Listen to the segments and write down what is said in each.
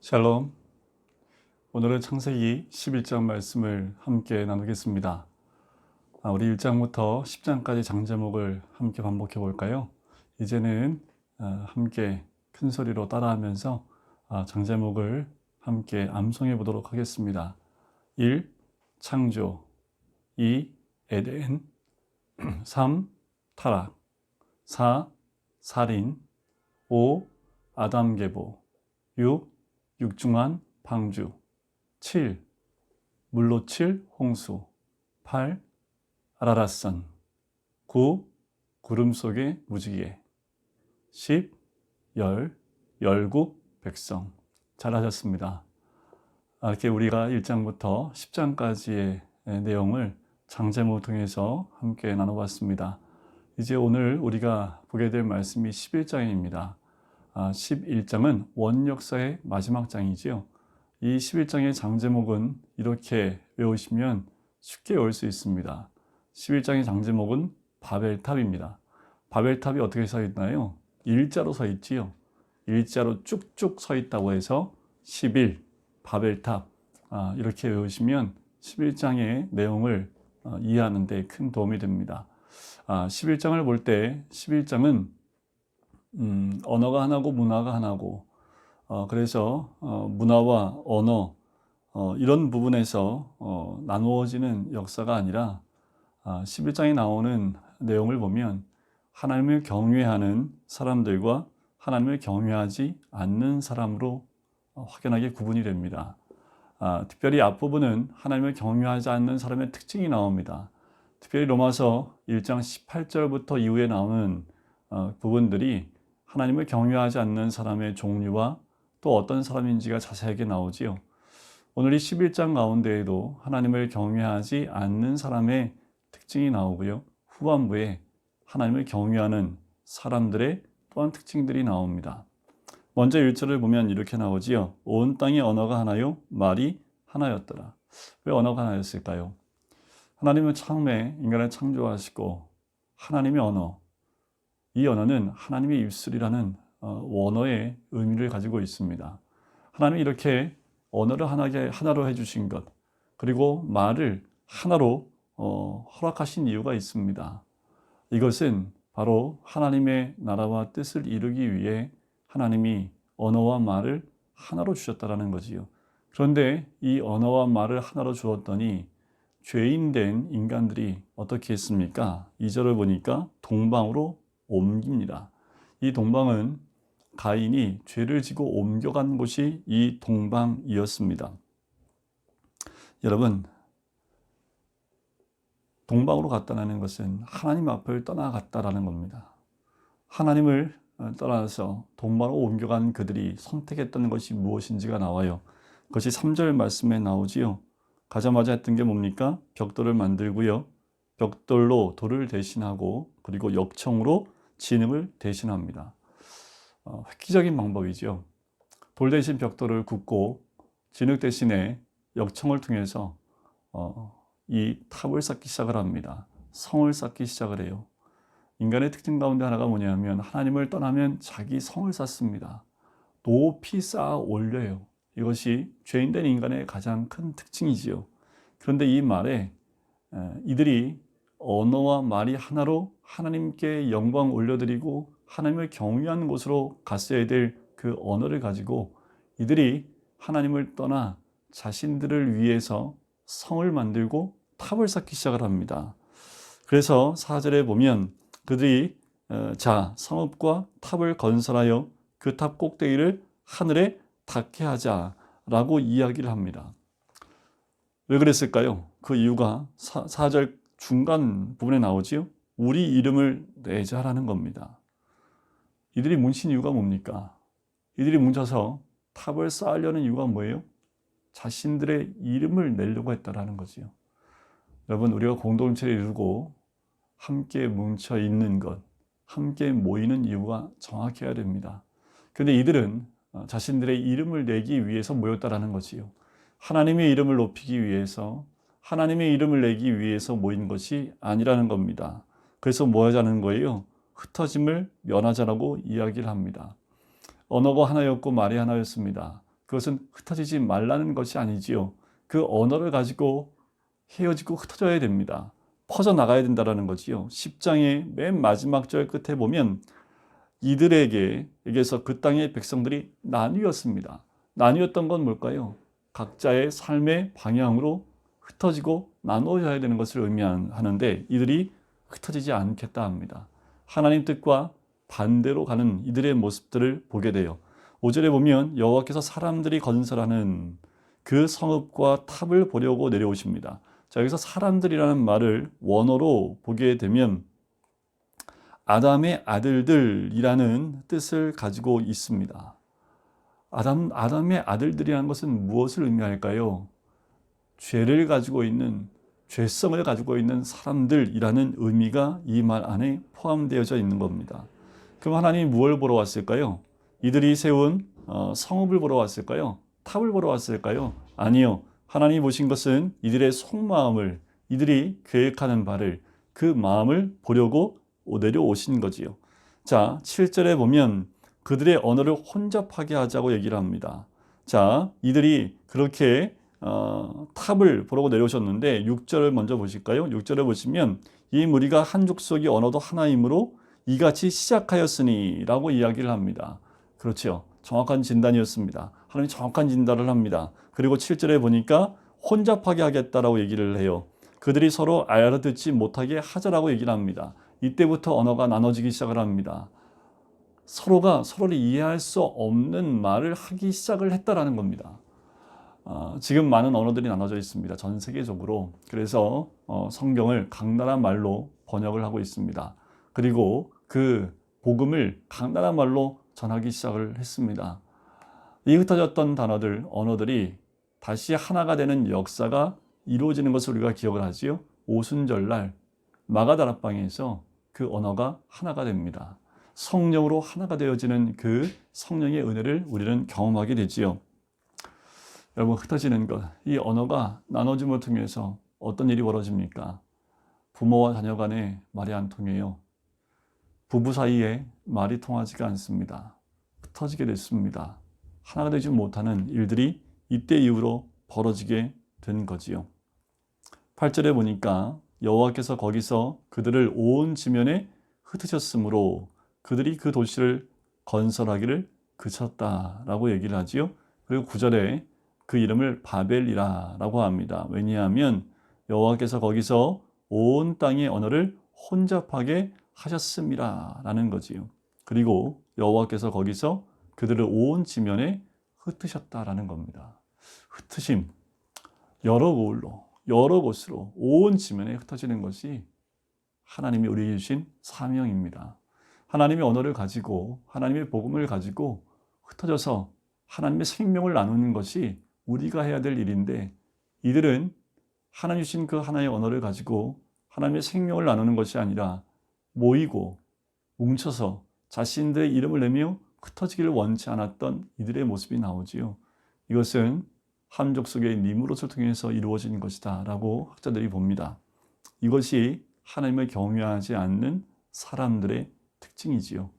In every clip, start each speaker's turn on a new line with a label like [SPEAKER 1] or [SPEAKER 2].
[SPEAKER 1] 샬롬. 오늘은 창세기 11장 말씀을 함께 나누겠습니다. 우리 1장부터 10장까지 장제목을 함께 반복해 볼까요? 이제는 함께 큰 소리로 따라하면서 장제목을 함께 암송해 보도록 하겠습니다. 1. 창조 2. 에덴 3. 타락 4. 살인 5. 아담 계보 6. 육중한 방주 7. 물로 칠 홍수 8. 아라랏산 9. 구름 속의 무지개 10. 열국 백성. 잘하셨습니다. 이렇게 우리가 1장부터 10장까지의 내용을 장제목을 통해서 함께 나눠봤습니다. 이제 오늘 우리가 보게 될 말씀이 11장입니다. 11장은 원역사의 마지막 장이지요. 이 11장의 장제목은 이렇게 외우시면 쉽게 외울 수 있습니다. 11장의 장제목은 바벨탑입니다. 바벨탑이 어떻게 서 있나요? 일자로 서 있지요. 일자로 쭉쭉 서 있다고 해서 11 바벨탑, 이렇게 외우시면 11장의 내용을 이해하는 데 큰 도움이 됩니다. 11장을 볼 때 11장은 언어가 하나고 문화가 하나고, 그래서 문화와 언어 이런 부분에서 나누어지는 역사가 아니라 11장에 나오는 내용을 보면 하나님을 경외하는 사람들과 하나님을 경외하지 않는 사람으로 확연하게 구분이 됩니다. 특별히 앞부분은 하나님을 경외하지 않는 사람의 특징이 나옵니다. 특별히 로마서 1장 18절부터 이후에 나오는 부분들이 하나님을 경외하지 않는 사람의 종류와 또 어떤 사람인지가 자세하게 나오지요. 오늘 이 11장 가운데에도 하나님을 경외하지 않는 사람의 특징이 나오고요. 후반부에 하나님을 경외하는 사람들의 또한 특징들이 나옵니다. 먼저 1절을 보면 이렇게 나오지요. 온 땅의 언어가 하나요? 말이 하나였더라. 왜 언어가 하나였을까요? 하나님은 처음에 인간을 창조하시고 하나님의 언어, 이 언어는 하나님의 입술이라는 원어의 의미를 가지고 있습니다. 하나님이 이렇게 언어를 하나로 해주신 것, 그리고 말을 하나로 허락하신 이유가 있습니다. 이것은 바로 하나님의 나라와 뜻을 이루기 위해 하나님이 언어와 말을 하나로 주셨다는 거지요. 그런데 이 언어와 말을 하나로 주었더니 죄인된 인간들이 어떻게 했습니까? 2절을 보니까 동방으로 옮깁니다. 이 동방은 가인이 죄를 지고 옮겨간 곳이 이 동방이었습니다. 여러분, 동방으로 갔다는 것은 하나님 앞을 떠나갔다라는 겁니다. 하나님을 떠나서 동방으로 옮겨간 그들이 선택했던 것이 무엇인지가 나와요. 그것이 3절 말씀에 나오지요. 가자마자 했던 게 뭡니까? 벽돌을 만들고요. 벽돌로 돌을 대신하고, 그리고 역청으로 진흙을 대신합니다. 획기적인 방법이죠. 돌 대신 벽돌을 굽고 진흙 대신에 역청을 통해서 이 탑을 쌓기 시작을 합니다. 성을 쌓기 시작을 해요. 인간의 특징 가운데 하나가 뭐냐면 하나님을 떠나면 자기 성을 쌓습니다. 높이 쌓아 올려요. 이것이 죄인된 인간의 가장 큰 특징이지요. 그런데 이 말에 이들이 언어와 말이 하나로 하나님께 영광 올려드리고 하나님을 경외하는 곳으로 갔어야 될 그 언어를 가지고 이들이 하나님을 떠나 자신들을 위해서 성을 만들고 탑을 쌓기 시작을 합니다. 그래서 4절에 보면 그들이 성읍과 탑을 건설하여 그 탑 꼭대기를 하늘에 닿게 하자라고 이야기를 합니다. 왜 그랬을까요? 그 이유가 4절 중간 부분에 나오지요. 우리 이름을 내자라는 겁니다. 이들이 뭉친 이유가 뭡니까? 이들이 뭉쳐서 탑을 쌓으려는 이유가 뭐예요? 자신들의 이름을 내려고 했다라는 거지요. 여러분, 우리가 공동체를 이루고 함께 뭉쳐 있는 것, 함께 모이는 이유가 정확해야 됩니다. 그런데 이들은 자신들의 이름을 내기 위해서 모였다라는 거지요. 하나님의 이름을 높이기 위해서, 하나님의 이름을 내기 위해서 모인 것이 아니라는 겁니다. 그래서 뭐 하자는 거예요? 흩어짐을 면하자라고 이야기를 합니다. 언어가 하나였고 말이 하나였습니다. 그것은 흩어지지 말라는 것이 아니지요. 그 언어를 가지고 헤어지고 흩어져야 됩니다. 퍼져나가야 된다는 거지요. 10장의 맨 마지막 절 끝에 보면 이들에게서 그 땅의 백성들이 나뉘었습니다. 나뉘었던 건 뭘까요? 각자의 삶의 방향으로 흩어지고 나누어져야 되는 것을 의미하는데 이들이 흩어지지 않겠다 합니다. 하나님 뜻과 반대로 가는 이들의 모습들을 보게 돼요. 5절에 보면 여호와께서 사람들이 건설하는 그 성읍과 탑을 보려고 내려오십니다. 자, 여기서 사람들이라는 말을 원어로 보게 되면 아담의 아들들이라는 뜻을 가지고 있습니다. 아담의 아들들이라는 것은 무엇을 의미할까요? 죄를 가지고 있는, 죄성을 가지고 있는 사람들이라는 의미가 이 말 안에 포함되어져 있는 겁니다. 그럼 하나님이 무엇을 보러 왔을까요? 이들이 세운 성읍을 보러 왔을까요? 탑을 보러 왔을까요? 아니요. 하나님이 보신 것은 이들의 속마음을, 이들이 계획하는 바를, 그 마음을 보려고 내려오신 거지요. 자, 7절에 보면 그들의 언어를 혼잡하게 하자고 얘기를 합니다. 자, 이들이 그렇게 탑을 보려고 내려오셨는데 6절을 먼저 보실까요? 6절을 보시면 이 무리가 한 족속이 언어도 하나이므로 이같이 시작하였으니 라고 이야기를 합니다. 그렇죠. 정확한 진단이었습니다. 하나님이 정확한 진단을 합니다. 그리고 7절에 보니까 혼잡하게 하겠다라고 얘기를 해요. 그들이 서로 알아듣지 못하게 하자라고 얘기를 합니다. 이때부터 언어가 나눠지기 시작을 합니다. 서로가 서로를 이해할 수 없는 말을 하기 시작을 했다라는 겁니다. 지금 많은 언어들이 나눠져 있습니다. 전 세계적으로. 그래서 성경을 각나라 말로 번역을 하고 있습니다. 그리고 그 복음을 각나라 말로 전하기 시작을 했습니다. 이 흩어졌던 단어들, 언어들이 다시 하나가 되는 역사가 이루어지는 것을 우리가 기억을 하지요. 오순절날 마가다락방에서 그 언어가 하나가 됩니다. 성령으로 하나가 되어지는 그 성령의 은혜를 우리는 경험하게 되지요. 여러분, 흩어지는 것, 이 언어가 나눠짐을 통해서 어떤 일이 벌어집니까? 부모와 자녀 간에 말이 안 통해요. 부부 사이에 말이 통하지가 않습니다. 흩어지게 됐습니다. 하나가 되지 못하는 일들이 이때 이후로 벌어지게 된 거지요. 8절에 보니까 여호와께서 거기서 그들을 온 지면에 흩으셨으므로 그들이 그 도시를 건설하기를 그쳤다라고 얘기를 하지요. 그리고 9절에 그 이름을 바벨이라고 합니다. 왜냐하면 여호와께서 거기서 온 땅의 언어를 혼잡하게 하셨음이라는 거지요. 그리고 여호와께서 거기서 그들을 온 지면에 흩으셨다라는 겁니다. 흩으심, 여러 곳으로, 여러 곳으로 온 지면에 흩어지는 것이 하나님이 우리에게 주신 사명입니다. 하나님의 언어를 가지고 하나님의 복음을 가지고 흩어져서 하나님의 생명을 나누는 것이 우리가 해야 될 일인데 이들은 하나님 주신 그 하나의 언어를 가지고 하나님의 생명을 나누는 것이 아니라 모이고 뭉쳐서 자신들의 이름을 내며 흩어지기를 원치 않았던 이들의 모습이 나오지요. 이것은 함족 속의 니므롯을 통해서 이루어진 것이다 라고 학자들이 봅니다. 이것이 하나님을 경외하지 않는 사람들의 특징이지요.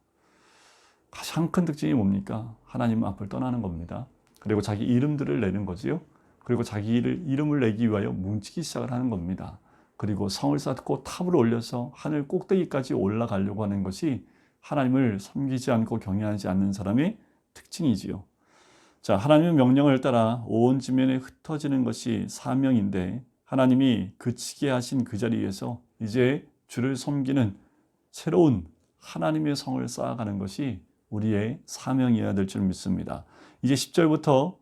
[SPEAKER 1] 가장 큰 특징이 뭡니까? 하나님 앞을 떠나는 겁니다. 그리고 자기 이름들을 내는 거지요. 그리고 자기 이름을 내기 위하여 뭉치기 시작을 하는 겁니다. 그리고 성을 쌓고 탑을 올려서 하늘 꼭대기까지 올라가려고 하는 것이 하나님을 섬기지 않고 경외하지 않는 사람의 특징이지요. 자, 하나님의 명령을 따라 온 지면에 흩어지는 것이 사명인데 하나님이 그치게 하신 그 자리에서 이제 주를 섬기는 새로운 하나님의 성을 쌓아가는 것이 우리의 사명이어야 될 줄 믿습니다. 이제 10절부터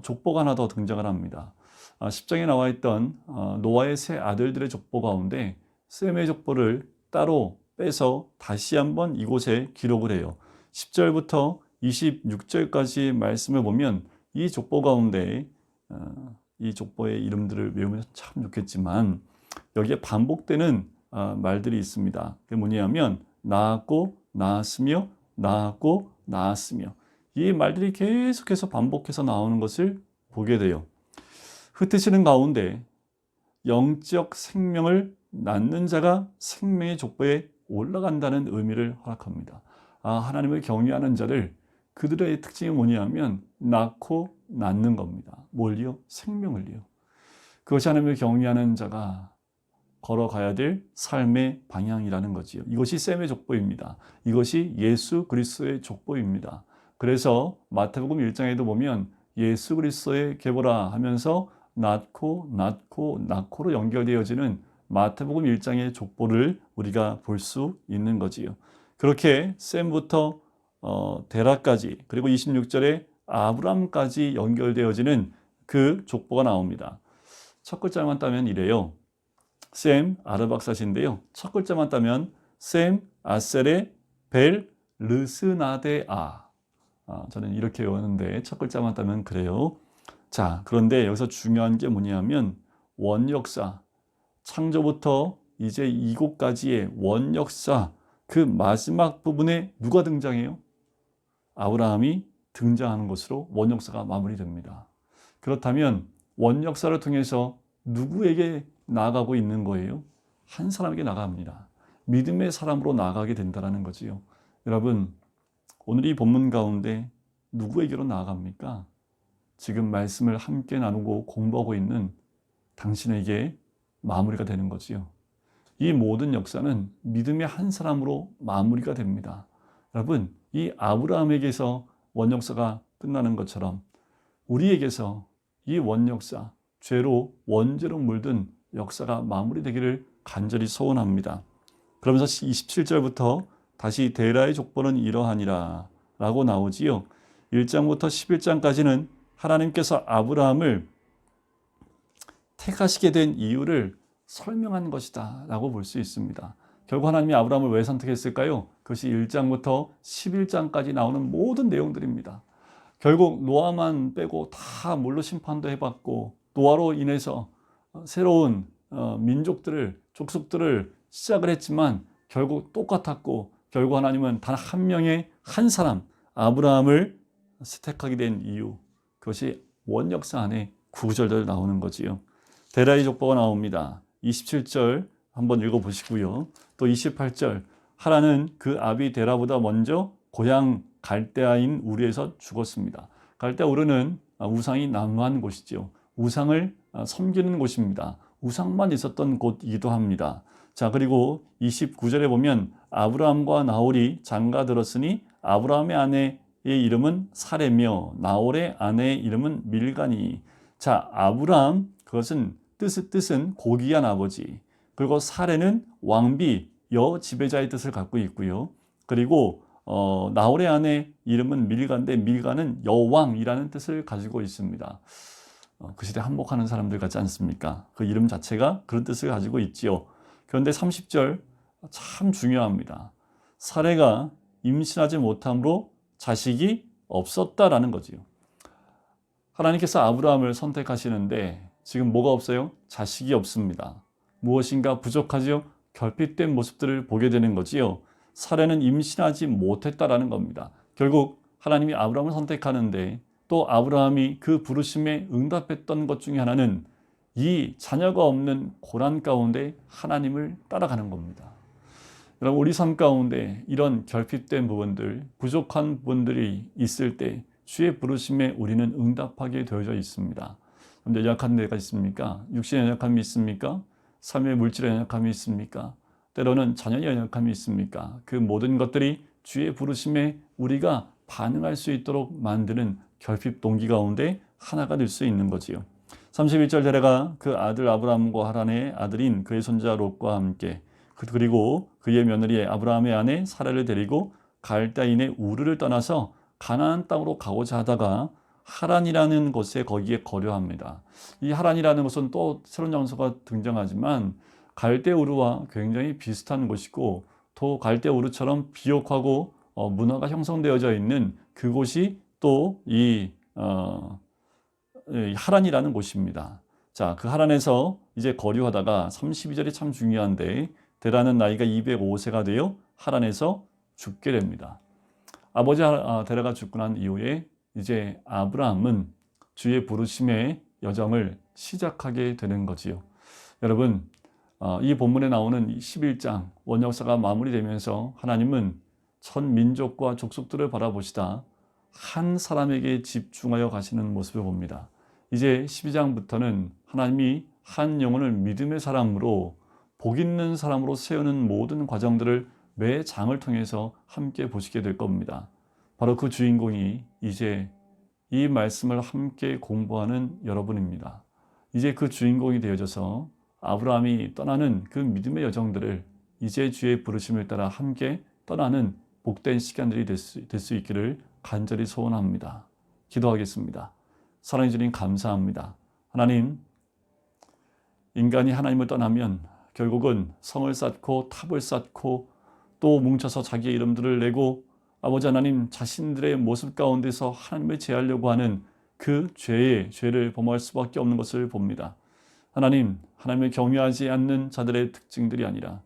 [SPEAKER 1] 족보가 하나 더 등장을 합니다. 10장에 나와 있던 노아의 세 아들들의 족보 가운데 셈의 족보를 따로 빼서 다시 한번 이곳에 기록을 해요. 10절부터 26절까지 말씀을 보면 이 족보 가운데 이 족보의 이름들을 외우면 참 좋겠지만 여기에 반복되는 말들이 있습니다. 그게 뭐냐면 낳았고 낳았으며 낳았고 낳았으며 이 말들이 계속해서 반복해서 나오는 것을 보게 돼요. 흩으시는 가운데 영적 생명을 낳는 자가 생명의 족보에 올라간다는 의미를 허락합니다. 하나님을 경외하는 자를 그들의 특징이 뭐냐면 낳고 낳는 겁니다. 뭘요? 생명을요. 그것이 하나님을 경외하는 자가 걸어가야 될 삶의 방향이라는 거지요. 이것이 셈의 족보입니다. 이것이 예수 그리스도의 족보입니다. 그래서 마태복음 1장에도 보면 예수 그리스도의 계보라 하면서 낳고로 연결되어지는 마태복음 1장의 족보를 우리가 볼 수 있는 거지요. 그렇게 셈부터 데라까지, 그리고 26절에 아브람까지 연결되어지는 그 족보가 나옵니다. 첫 글자만 따면 이래요. 셈 아르박사시인데요. 첫 글자만 따면 셈 아셀의 벨 르스나데아. 저는 이렇게 외우는데 첫 글자만 따면 그래요. 자, 그런데 여기서 중요한 게 뭐냐면 원역사, 창조부터 이제 이곳까지의 원역사, 그 마지막 부분에 누가 등장해요? 아브라함이 등장하는 것으로 원역사가 마무리됩니다. 그렇다면 원역사를 통해서 누구에게 나아가고 있는 거예요? 한 사람에게 나아갑니다. 믿음의 사람으로 나아가게 된다는 거지요. 여러분, 오늘 이 본문 가운데 누구에게로 나아갑니까? 지금 말씀을 함께 나누고 공부하고 있는 당신에게 마무리가 되는 거지요. 이 모든 역사는 믿음의 한 사람으로 마무리가 됩니다. 여러분, 이 아브라함에게서 원역사가 끝나는 것처럼 우리에게서 이 원역사, 죄로 원죄로 물든 역사가 마무리되기를 간절히 소원합니다. 그러면서 27절부터 다시 데라의 족보는 이러하니라 라고 나오지요. 1장부터 11장까지는 하나님께서 아브라함을 택하시게 된 이유를 설명한 것이다 라고 볼 수 있습니다. 결국 하나님이 아브라함을 왜 선택했을까요? 그것이 1장부터 11장까지 나오는 모든 내용들입니다. 결국 노아만 빼고 다 물로 심판도 해봤고 노아로 인해서 새로운 민족들을, 족속들을 시작을 했지만 결국 똑같았고 결국 하나님은 단 한 명의 한 사람 아브라함을 선택하게 된 이유, 그것이 원역사 안에 구절들 나오는 거지요. 데라의 족보가 나옵니다. 27절 한번 읽어보시고요. 또 28절 하라는 그 아비 데라보다 먼저 고향 갈대아인 우르에서 죽었습니다. 갈대아 우르는 우상이 난무한 곳이죠. 우상을 섬기는 곳입니다. 우상만 있었던 곳이기도 합니다. 자, 그리고 29절에 보면 아브라함과 나홀이 장가들었으니 아브라함의 아내의 이름은 사레며 나홀의 아내의 이름은 밀가니. 자, 아브라함 그것은 뜻은 고귀한 아버지, 그리고 사레는 왕비, 여지배자의 뜻을 갖고 있고요. 그리고 나홀의 아내 이름은 밀가인데 밀가는 여왕이라는 뜻을 가지고 있습니다. 그 시대 한복하는 사람들 같지 않습니까? 그 이름 자체가 그런 뜻을 가지고 있지요. 그런데 30절 참 중요합니다. 사레가 임신하지 못함으로 자식이 없었다라는 거지요. 하나님께서 아브라함을 선택하시는데 지금 뭐가 없어요? 자식이 없습니다. 무엇인가 부족하지요? 결핍된 모습들을 보게 되는 거지요. 사례는 임신하지 못했다라는 겁니다. 결국 하나님이 아브라함을 선택하는데 또 아브라함이 그 부르심에 응답했던 것 중에 하나는 이 자녀가 없는 고난 가운데 하나님을 따라가는 겁니다. 여러분, 우리 삶 가운데 이런 결핍된 부분들, 부족한 부분들이 있을 때 주의 부르심에 우리는 응답하게 되어져 있습니다. 연약한 데가 있습니까? 육신의 연약함이 있습니까? 삶의 물질의 연약함이 있습니까? 때로는 자녀의 연약함이 있습니까? 그 모든 것들이 주의 부르심에 우리가 반응할 수 있도록 만드는 결핍 동기 가운데 하나가 될 수 있는 거지요. 31절 데라가 그 아들 아브라함과 하란의 아들인 그의 손자 롯과 함께 그리고 그의 며느리 아브라함의 아내 사라를 데리고 갈대아인의 우르를 떠나서 가나안 땅으로 가고자 하다가 하란이라는 곳에 거기에 거류합니다. 이 하란이라는 곳은 또 새로운 장소가 등장하지만 갈대 우르와 굉장히 비슷한 곳이고 또 갈대 우르처럼 비옥하고 문화가 형성되어져 있는 그곳이 또 이 하란이라는 곳입니다. 자, 그 하란에서 이제 거류하다가 32절이 참 중요한데 데라는 나이가 205세가 되어 하란에서 죽게 됩니다. 아버지 데라가 죽고 난 이후에 이제 아브라함은 주의 부르심의 여정을 시작하게 되는 거지요. 여러분, 이 본문에 나오는 11장 원역사가 마무리되면서 하나님은 전 민족과 족속들을 바라보시다 한 사람에게 집중하여 가시는 모습을 봅니다. 이제 12장부터는 하나님이 한 영혼을 믿음의 사람으로 복 있는 사람으로 세우는 모든 과정들을 매 장을 통해서 함께 보시게 될 겁니다. 바로 그 주인공이 이제 이 말씀을 함께 공부하는 여러분입니다. 이제 그 주인공이 되어져서 아브라함이 떠나는 그 믿음의 여정들을 이제 주의 부르심을 따라 함께 떠나는 복된 시간들이 될 수 있기를 간절히 소원합니다. 기도하겠습니다. 사랑해 주님 감사합니다. 하나님, 인간이 하나님을 떠나면 결국은 성을 쌓고 탑을 쌓고 또 뭉쳐서 자기의 이름들을 내고 아버지 하나님 자신들의 모습 가운데서 하나님을 제하려고 하는 그 죄를 범할 수밖에 없는 것을 봅니다. 하나님, 하나님을 경외하지 않는 자들의 특징들이 아니라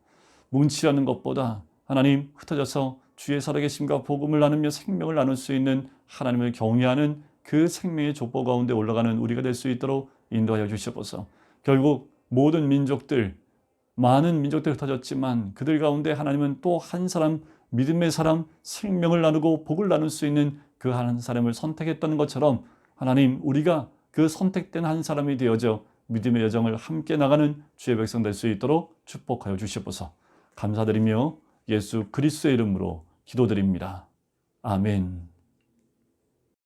[SPEAKER 1] 뭉치라는 것보다 하나님 흩어져서 주의 살아계심과 복음을 나누며 생명을 나눌 수 있는 하나님을 경외하는 그 생명의 족보 가운데 올라가는 우리가 될 수 있도록 인도하여 주시옵소서. 결국 모든 민족들, 많은 민족들이 흩어졌지만 그들 가운데 하나님은 또 한 사람, 믿음의 사람, 생명을 나누고 복을 나눌 수 있는 그 한 사람을 선택했던 것처럼 하나님, 우리가 그 선택된 한 사람이 되어져 믿음의 여정을 함께 나가는 주의 백성 될 수 있도록 축복하여 주시옵소서. 감사드리며 예수 그리스도의 이름으로 기도드립니다. 아멘.